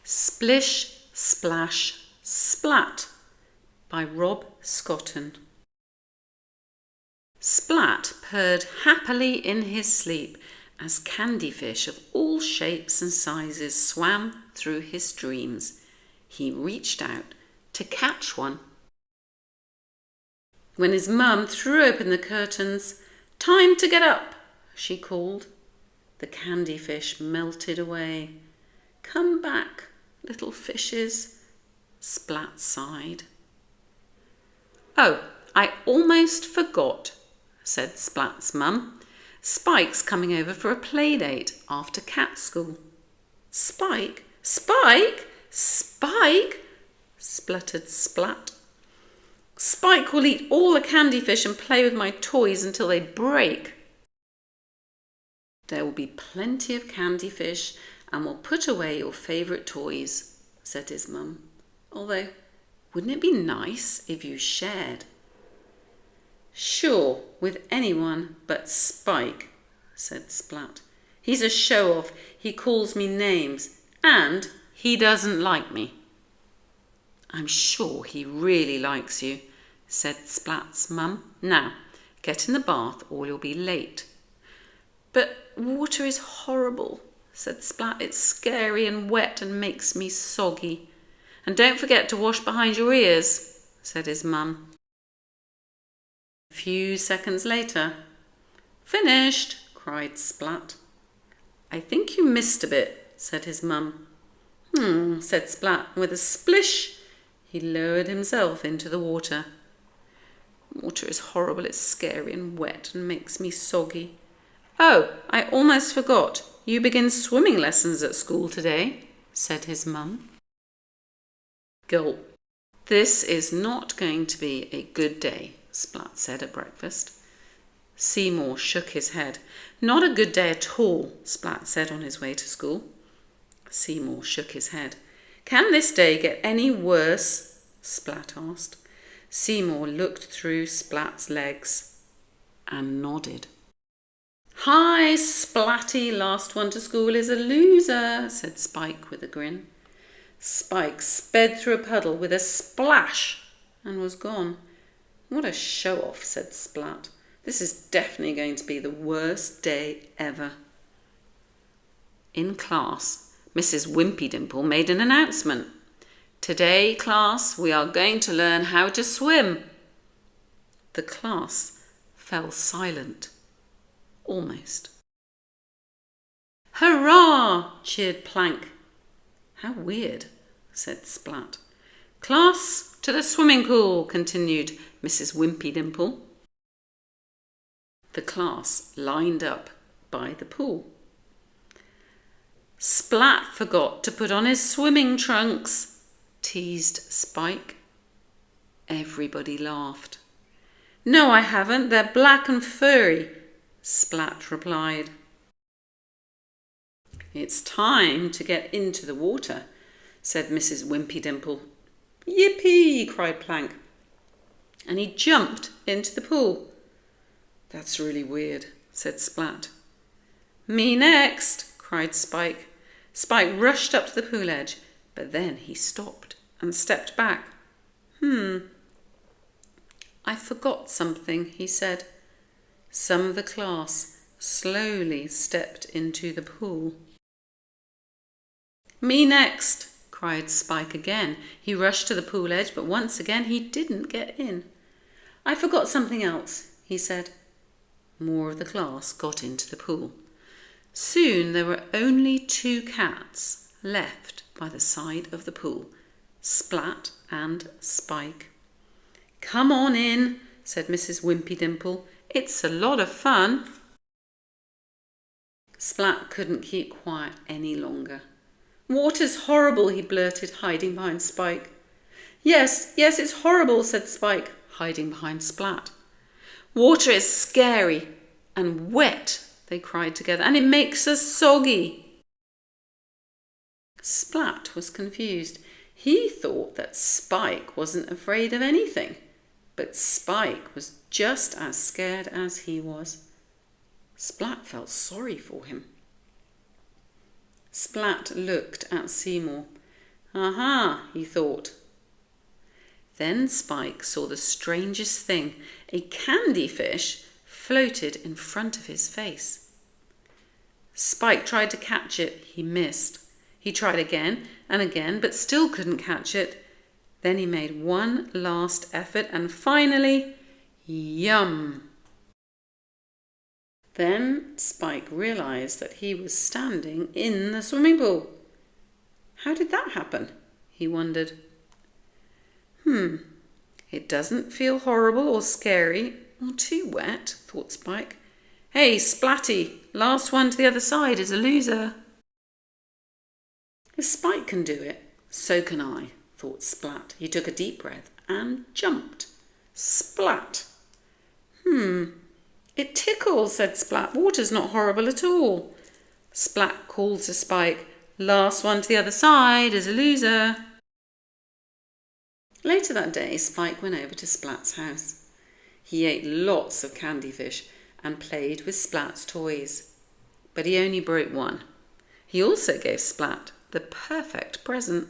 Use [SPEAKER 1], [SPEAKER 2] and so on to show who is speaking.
[SPEAKER 1] Splish, Splash, Splat by Rob Scotton. Splat purred happily in his sleep as candyfish of all shapes and sizes swam through his dreams. He reached out to catch one. When his mum threw open the curtains, "Time to get up," she called. The candyfish melted away. "Come back, little fishes," Splat sighed. "Oh, I almost forgot," said Splat's mum. "Spike's coming over for a playdate after cat school." "Spike? Spike? Spike?" spluttered Splat. "Spike will eat all the candyfish and play with my toys until they break." "There will be plenty of candyfish and we'll put away your favourite toys," said his mum. "Although, wouldn't it be nice if you shared?" "Sure, with anyone but Spike," said Splat. "He's a show-off, he calls me names, and he doesn't like me." "I'm sure he really likes you," said Splat's mum. "Now, get in the bath or you'll be late." "But water is horrible," said Splat. "It's scary and wet and makes me soggy." "And don't forget to wash behind your ears," said his mum. A few seconds later, "Finished," cried Splat. "I think you missed a bit," said his mum. Said Splat, and with a splish, he lowered himself into the water. "Water is horrible, it's scary and wet and makes me soggy. Oh, I almost forgot. You begin swimming lessons at school today," said his mum. Gulp. "This is not going to be a good day," Splat said at breakfast. Seymour shook his head. "Not a good day at all," Splat said on his way to school. Seymour shook his head. "Can this day get any worse?" Splat asked. Seymour looked through Splat's legs and nodded. "Hi, Splatty, last one to school is a loser," said Spike with a grin. Spike sped through a puddle with a splash and was gone. "What a show-off," said Splat. "This is definitely going to be the worst day ever." In class, Mrs. Wimpydimple made an announcement. "Today, class, we are going to learn how to swim." The class fell silent. Almost. "Hurrah!" cheered Plank. "How weird," said Splat. "Class, to the swimming pool," continued Mrs. Wimpydimple. The class lined up by the pool. "Splat forgot to put on his swimming trunks," teased Spike. Everybody laughed. "No, I haven't. They're black and furry," Splat replied. "It's time to get into the water," said Mrs. Wimpydimple. "Yippee!" cried Plank, and he jumped into the pool. "That's really weird," said Splat. "Me next!" cried Spike. Spike rushed up to the pool edge, but then he stopped and stepped back. "I forgot something," he said. Some of the class slowly stepped into the pool. "Me next!" cried Spike again. He rushed to the pool edge, but once again he didn't get in. "I forgot something else," he said. More of the class got into the pool. Soon there were only 2 cats left by the side of the pool, Splat and Spike. "Come on in," said Mrs. Wimpydimple. "It's a lot of fun." Splat couldn't keep quiet any longer. "Water's horrible," he blurted, hiding behind Spike. Yes, it's horrible," said Spike, hiding behind Splat. "Water is scary and wet," they cried together, "and it makes us soggy." Splat was confused. He thought that Spike wasn't afraid of anything, but Spike was just as scared as he was. Splat felt sorry for him. Splat looked at Seymour. Aha, he thought. Then Spike saw the strangest thing. A candy fish floated in front of his face. Spike tried to catch it. He missed. He tried again and again, but still couldn't catch it. Then he made one last effort and finally, yum! Then Spike realised that he was standing in the swimming pool. How did that happen? He wondered. It doesn't feel horrible or scary or too wet, thought Spike. Hey, Splatty, last one to the other side is a loser. If Spike can do it, so can I, thought Splat. He took a deep breath and jumped. Splat! It tickles, said Splat. Water's not horrible at all. Splat called to Spike. Last one to the other side is a loser. Later that day, Spike went over to Splat's house. He ate lots of candy fish and played with Splat's toys. But he only broke one. He also gave Splat the perfect present.